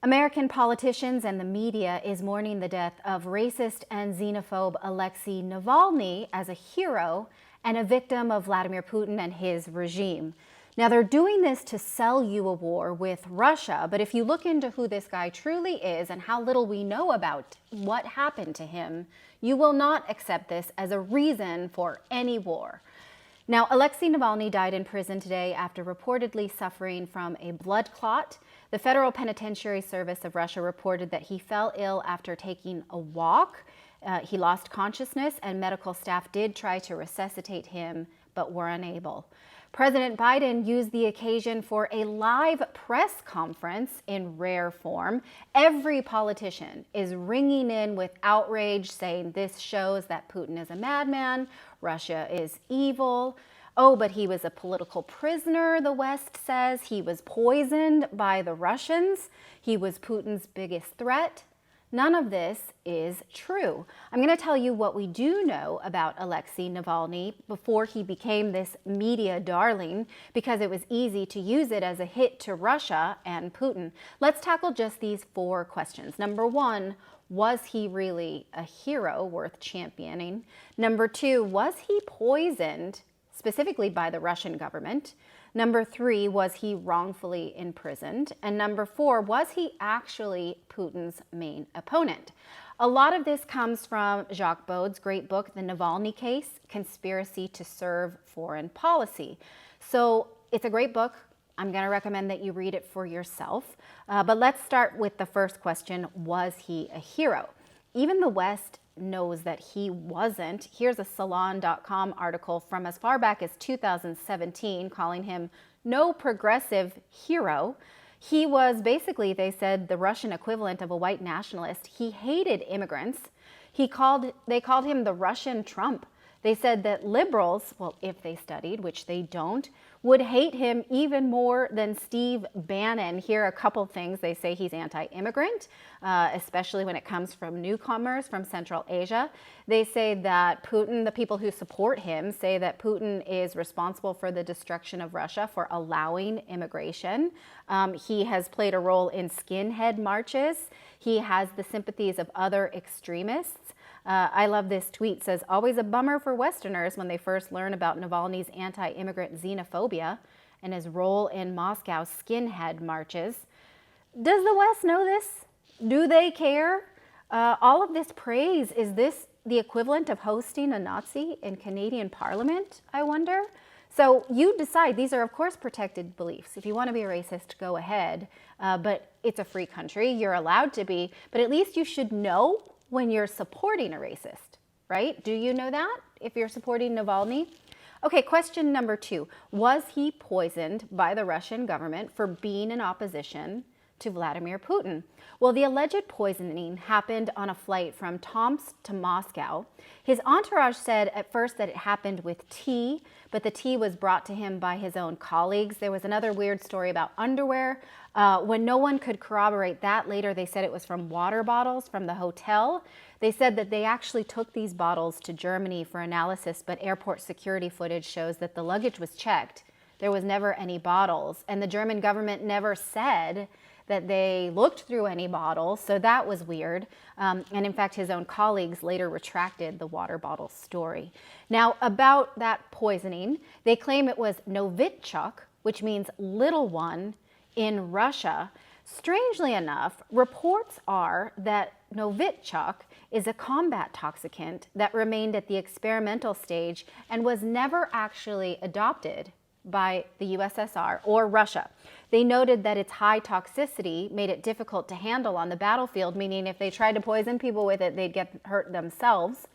American politicians and the media is mourning the death of racist and xenophobe Alexei Navalny as a hero and a victim of Vladimir Putin and his regime. Now, they're doing this to sell you a war with Russia, but if you look into who this guy truly is and how little we know about what happened to him, you will not accept this as a reason for any war. Now, Alexei Navalny died in prison today after reportedly suffering from a blood clot. The Federal Penitentiary Service of Russia reported that he fell ill after taking a walk. He lost consciousness, and medical staff did try to resuscitate him, but were unable. President Biden used the occasion for a live press conference in rare form. Every politician is ringing in with outrage, saying this shows that Putin is a madman, Russia is evil. Oh, but he was a political prisoner, the West says. He was poisoned by the Russians. He was Putin's biggest threat. None of this is true. I'm going to tell you what we do know about Alexei Navalny before he became this media darling, because it was easy to use it as a hit to Russia and Putin. Let's tackle just these 4 questions. Number 1, was he really a hero worth championing? Number 2, was he poisoned specifically by the Russian government? Number 3, was he wrongfully imprisoned? And number 4, was he actually Putin's main opponent? A lot of this comes from Jacques Baude's great book, The Navalny Case, Conspiracy to Serve Foreign Policy. So it's a great book. I'm going to recommend that you read it for yourself. But let's start with the first question, was he a hero? Even the West knows that he wasn't. Here's a Salon.com article from as far back as 2017 calling him no progressive hero. He was basically, they said, the Russian equivalent of a white nationalist. He hated immigrants. They called him the Russian Trump. They said that liberals, well, if they studied, which they don't, would hate him even more than Steve Bannon. Here are a couple things. They say he's anti-immigrant, especially when it comes from newcomers from Central Asia. They say that Putin, the people who support him, say that Putin is responsible for the destruction of Russia for allowing immigration. He has played a role in skinhead marches. He has the sympathies of other extremists. I love this tweet. It says, always a bummer for Westerners when they first learn about Navalny's anti-immigrant xenophobia and his role in Moscow's skinhead marches. Does the West know this? Do they care? All of this praise, is this the equivalent of hosting a Nazi in Canadian Parliament, I wonder? So you decide. These are, of course, protected beliefs. If you want to be a racist, go ahead. But it's a free country. You're allowed to be. But at least you should know when you're supporting a racist, right? Do you know that if you're supporting Navalny? Okay, question number 2. Was he poisoned by the Russian government for being in opposition to Vladimir Putin? Well, the alleged poisoning happened on a flight from Tomsk to Moscow. His entourage said at first that it happened with tea, but the tea was brought to him by his own colleagues. There was another weird story about underwear. When no one could corroborate that, later they said it was from water bottles from the hotel. They said that they actually took these bottles to Germany for analysis, but airport security footage shows that the luggage was checked. There was never any bottles, and the German government never said that they looked through any bottles, so that was weird. And in fact, his own colleagues later retracted the water bottle story. Now, about that poisoning, they claim it was Novichok, which means little one, in Russia. Strangely enough, reports are that Novichok is a combat toxicant that remained at the experimental stage and was never actually adopted by the USSR or Russia. They noted that its high toxicity made it difficult to handle on the battlefield, meaning if they tried to poison people with it, they'd get hurt themselves.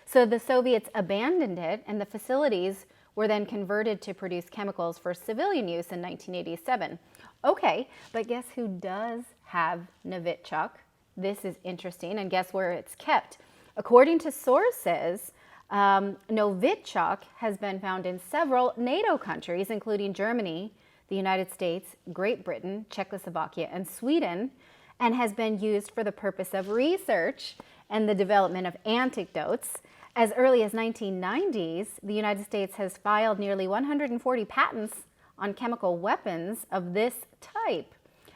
So the Soviets abandoned it, and the facilities were then converted to produce chemicals for civilian use in 1987. Okay, but guess who does have Novichok? This is interesting, and guess where it's kept? According to sources, Novichok has been found in several NATO countries, including Germany, the United States, Great Britain, Czechoslovakia, and Sweden, and has been used for the purpose of research and the development of antidotes. As early as 1990s, the United States has filed nearly 140 patents on chemical weapons of this type.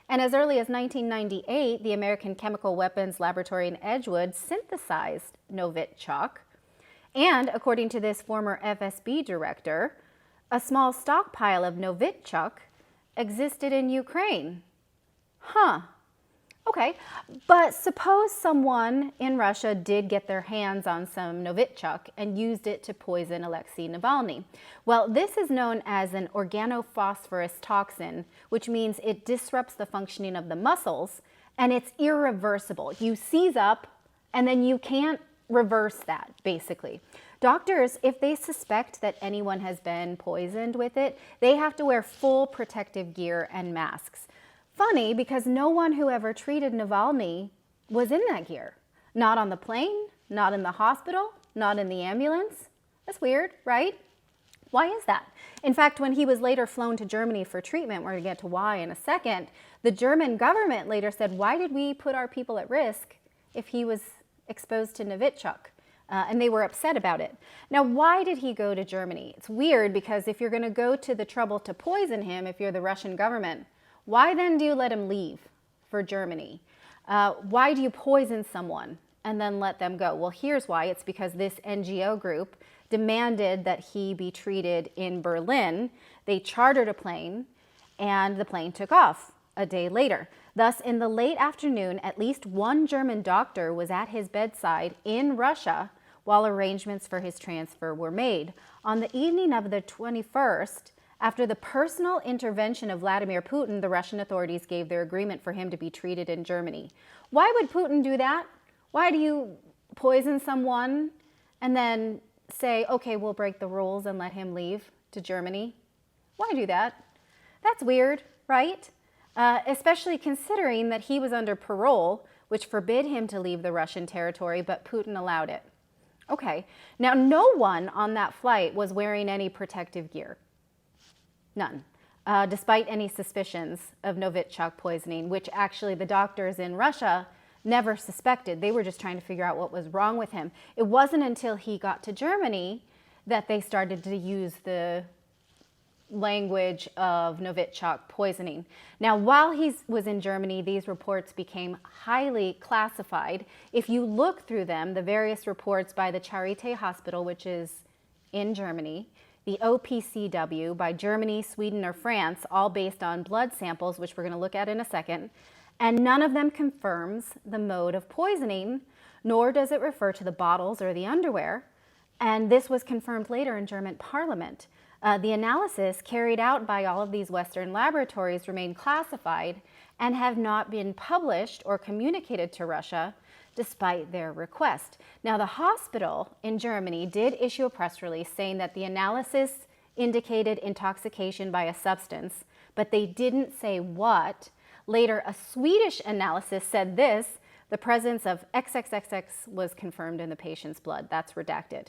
And as early as 1998, the American Chemical Weapons Laboratory in Edgewood synthesized Novichok. And according to this former FSB director, a small stockpile of Novichok existed in Ukraine. Huh. Okay, but suppose someone in Russia did get their hands on some Novichok and used it to poison Alexei Navalny. Well, this is known as an organophosphorus toxin, which means it disrupts the functioning of the muscles, and it's irreversible. You seize up, and then you can't reverse that, basically. Doctors, if they suspect that anyone has been poisoned with it, they have to wear full protective gear and masks. Funny, because no one who ever treated Navalny was in that gear. Not on the plane, not in the hospital, not in the ambulance. That's weird, right? Why is that? In fact, when he was later flown to Germany for treatment, we're going to get to why in a second, the German government later said, why did we put our people at risk if he was exposed to Novichok? And they were upset about it. Now, why did he go to Germany? It's weird because if you're going to go to the trouble to poison him, if you're the Russian government, why then do you let him leave for Germany? Why do you poison someone and then let them go? Well, here's why. It's because this NGO group demanded that he be treated in Berlin. They chartered a plane, and the plane took off a day later. Thus, in the late afternoon, at least one German doctor was at his bedside in Russia while arrangements for his transfer were made. On the evening of the 21st, after the personal intervention of Vladimir Putin, the Russian authorities gave their agreement for him to be treated in Germany. Why would Putin do that? Why do you poison someone and then say, okay, we'll break the rules and let him leave to Germany? Why do that? That's weird, right? Especially considering that he was under parole, which forbid him to leave the Russian territory, but Putin allowed it. Okay, now no one on that flight was wearing any protective gear. None, despite any suspicions of Novichok poisoning, which actually the doctors in Russia never suspected. They were just trying to figure out what was wrong with him. It wasn't until he got to Germany that they started to use the language of Novichok poisoning. Now, while he was in Germany, these reports became highly classified. If you look through them, the various reports by the Charité Hospital, which is in Germany, the OPCW by Germany, Sweden, or France, all based on blood samples, which we're going to look at in a second, and none of them confirms the mode of poisoning, nor does it refer to the bottles or the underwear. And this was confirmed later in German parliament. The analysis carried out by all of these Western laboratories remain classified and have not been published or communicated to Russia despite their request. Now, the hospital in Germany did issue a press release saying that the analysis indicated intoxication by a substance, but they didn't say what. Later, a Swedish analysis said this: the presence of XXXX was confirmed in the patient's blood. That's redacted.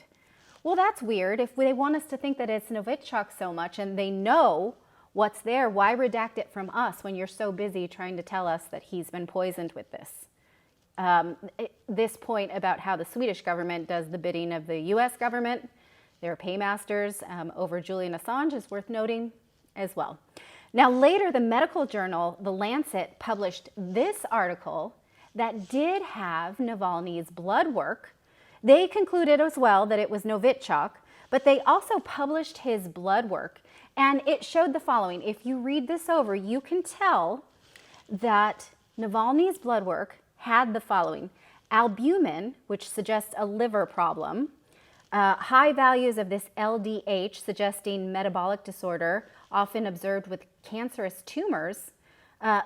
Well, that's weird. If they want us to think that it's Novichok so much and they know what's there, why redact it from us when you're so busy trying to tell us that he's been poisoned with this? This point about how the Swedish government does the bidding of the US government, their paymasters over Julian Assange, is worth noting as well. Now, later, the medical journal, The Lancet, published this article that did have Navalny's blood work. They concluded as well that it was Novichok, but they also published his blood work, and it showed the following. If you read this over, you can tell that Navalny's blood work had the following: albumin, which suggests a liver problem, high values of this LDH, suggesting metabolic disorder, often observed with cancerous tumors.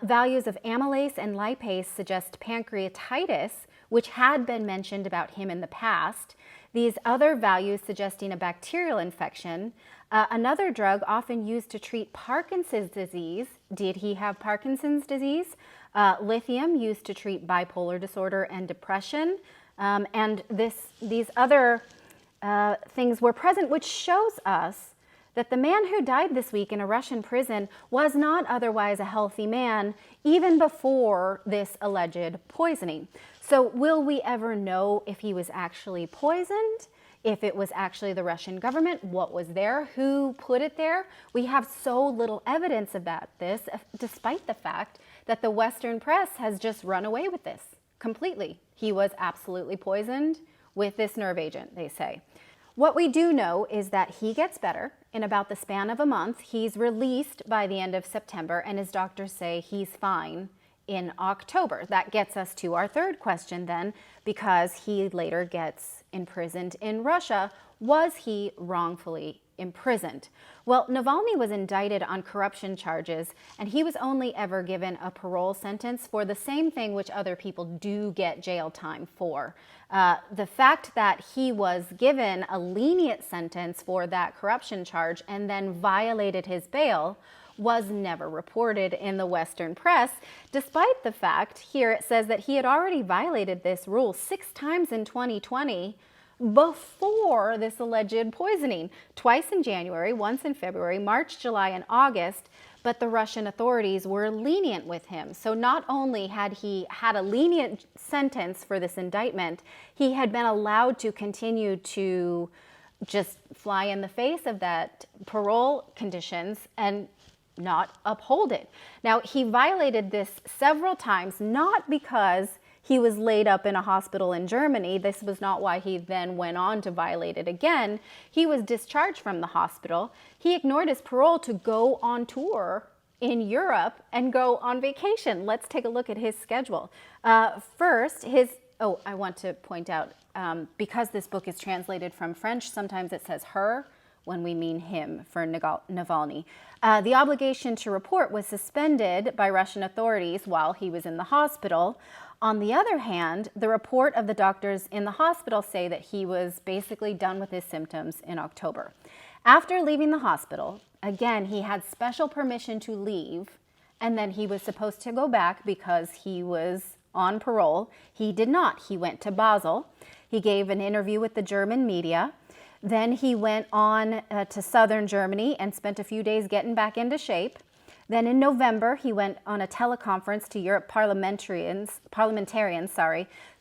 Values of amylase and lipase suggest pancreatitis, which had been mentioned about him in the past. These other values suggesting a bacterial infection. Another drug often used to treat Parkinson's disease. Did he have Parkinson's disease? Lithium, used to treat bipolar disorder and depression. And these other things were present, which shows us that the man who died this week in a Russian prison was not otherwise a healthy man, even before this alleged poisoning. So will we ever know if he was actually poisoned? If it was actually the Russian government? What was there? Who put it there? We have so little evidence about this, despite the fact that the Western press has just run away with this completely. He was absolutely poisoned with this nerve agent, they say. What we do know is that he gets better in about the span of a month. He's released by the end of September, and his doctors say he's fine in October. That gets us to our third question then, because he later gets imprisoned in Russia. Was he wrongfully imprisoned? Well, Navalny was indicted on corruption charges, and he was only ever given a parole sentence for the same thing which other people do get jail time for. The fact that he was given a lenient sentence for that corruption charge and then violated his bail was never reported in the Western press, despite the fact here it says that he had already violated this rule 6 times in 2020 before this alleged poisoning, twice in January, once in February, March, July, and August, but the Russian authorities were lenient with him. So not only had he had a lenient sentence for this indictment, he had been allowed to continue to just fly in the face of that parole conditions and not uphold it. Now, he violated this several times, not because he was laid up in a hospital in Germany. This was not why he then went on to violate it again. He was discharged from the hospital. He ignored his parole to go on tour in Europe and go on vacation. Let's take a look at his schedule. First, I want to point out, because this book is translated from French, sometimes it says her when we mean him for Navalny. The obligation to report was suspended by Russian authorities while he was in the hospital. On the other hand, the report of the doctors in the hospital say that he was basically done with his symptoms in October. After leaving the hospital, again, he had special permission to leave, and then he was supposed to go back because he was on parole. He did not. He went to Basel. He gave an interview with the German media. Then he went on to southern Germany and spent a few days getting back into shape. Then in November, he went on a teleconference to Europe parliamentarians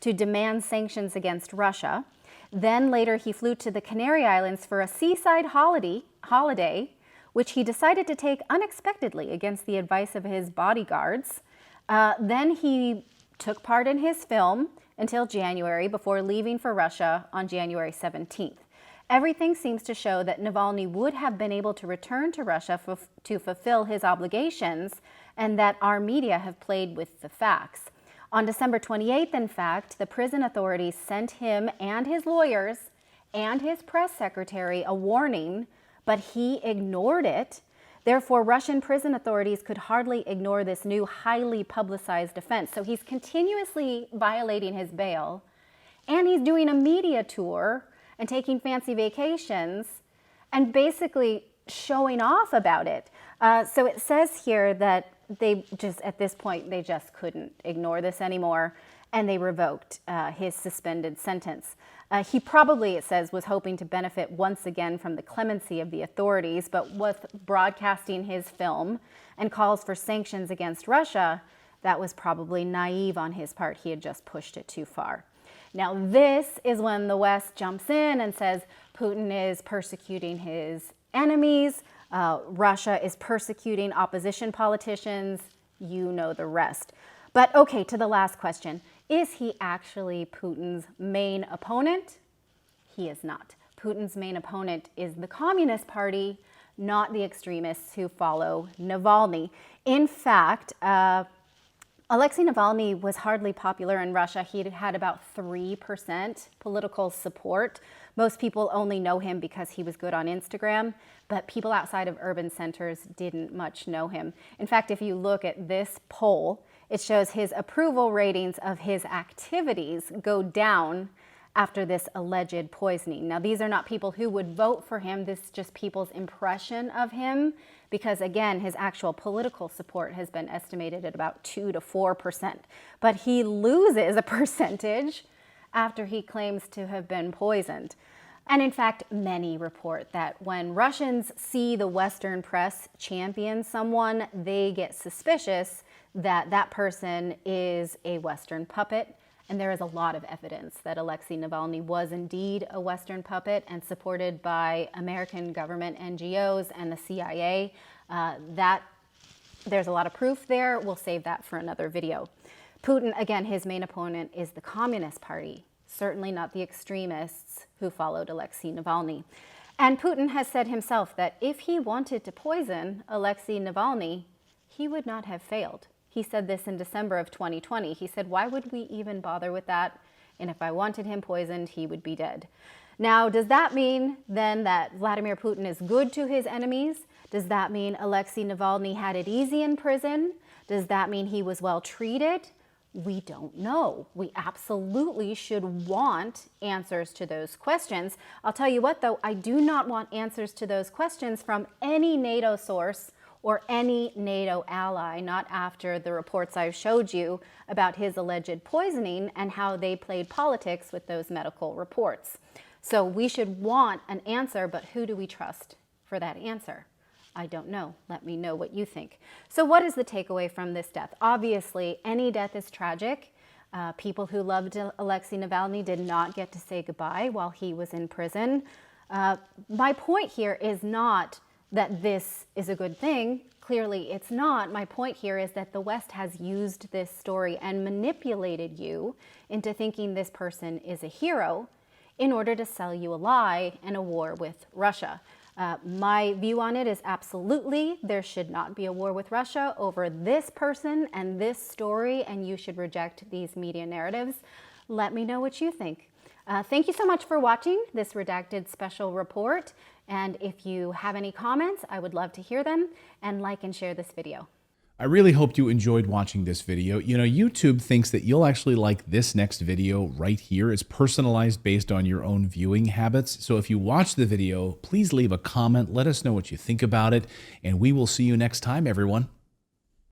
to demand sanctions against Russia. Then later he flew to the Canary Islands for a seaside holiday, which he decided to take unexpectedly against the advice of his bodyguards. Then he took part in his film until January before leaving for Russia on January 17th. Everything seems to show that Navalny would have been able to return to Russia to fulfill his obligations, and that our media have played with the facts. On December 28th, in fact, the prison authorities sent him and his lawyers and his press secretary a warning, but he ignored it. Therefore, Russian prison authorities could hardly ignore this new highly publicized offense. So he's continuously violating his bail, and he's doing a media tour and taking fancy vacations and basically showing off about it. So it says here that they just, at this point, they just couldn't ignore this anymore, and they revoked his suspended sentence. He probably, it says, was hoping to benefit once again from the clemency of the authorities, but with broadcasting his film and calls for sanctions against Russia, that was probably naive on his part. He had just pushed it too far. Now, this is when the West jumps in and says Putin is persecuting his enemies, Russia is persecuting opposition politicians, you know the rest. But okay, to the last question. Is he actually Putin's main opponent? He is not. Putin's main opponent is the Communist Party, not the extremists who follow Navalny. In fact, Alexei Navalny was hardly popular in Russia. He had about 3% political support. Most people only know him because he was good on Instagram, but people outside of urban centers didn't much know him. In fact, if you look at this poll, it shows his approval ratings of his activities go down after this alleged poisoning. Now, these are not people who would vote for him. This is just people's impression of him, because again, his actual political support has been estimated at about 2 to 4%. But he loses a percentage after he claims to have been poisoned. And in fact, many report that when Russians see the Western press champion someone, they get suspicious that that person is a Western puppet. And there is a lot of evidence that Alexei Navalny was indeed a Western puppet and supported by American government NGOs and the CIA. That There's a lot of proof there. We'll save that for another video. Putin, again, his main opponent is the Communist Party, certainly not the extremists who followed Alexei Navalny. And Putin has said himself that if he wanted to poison Alexei Navalny, he would not have failed. He said this in December of 2020. He said, why would we even bother with that? And if I wanted him poisoned, he would be dead. Now, does that mean then that Vladimir Putin is good to his enemies? Does that mean Alexei Navalny had it easy in prison? Does that mean he was well treated? We don't know. We absolutely should want answers to those questions. I'll tell you what, though, I do not want answers to those questions from any NATO source or any NATO ally, not after the reports I've showed you about his alleged poisoning and how they played politics with those medical reports. So we should want an answer, but who do we trust for that answer? I don't know. Let me know what you think. So what is the takeaway from this death? Obviously, any death is tragic. People who loved Alexei Navalny did not get to say goodbye while he was in prison. My point here is not that this is a good thing. Clearly, it's not. My point here is that the West has used this story and manipulated you into thinking this person is a hero in order to sell you a lie and a war with Russia. My view on it is absolutely there should not be a war with Russia over this person and this story, and you should reject these media narratives. Let me know what you think. Thank you so much for watching this Redacted special report. And if you have any comments, I would love to hear them, and like and share this video. I really hope you enjoyed watching this video. You know, YouTube thinks that you'll actually like this next video right here. It's personalized based on your own viewing habits. So if you watch the video, please leave a comment. Let us know what you think about it, and we will see you next time, everyone.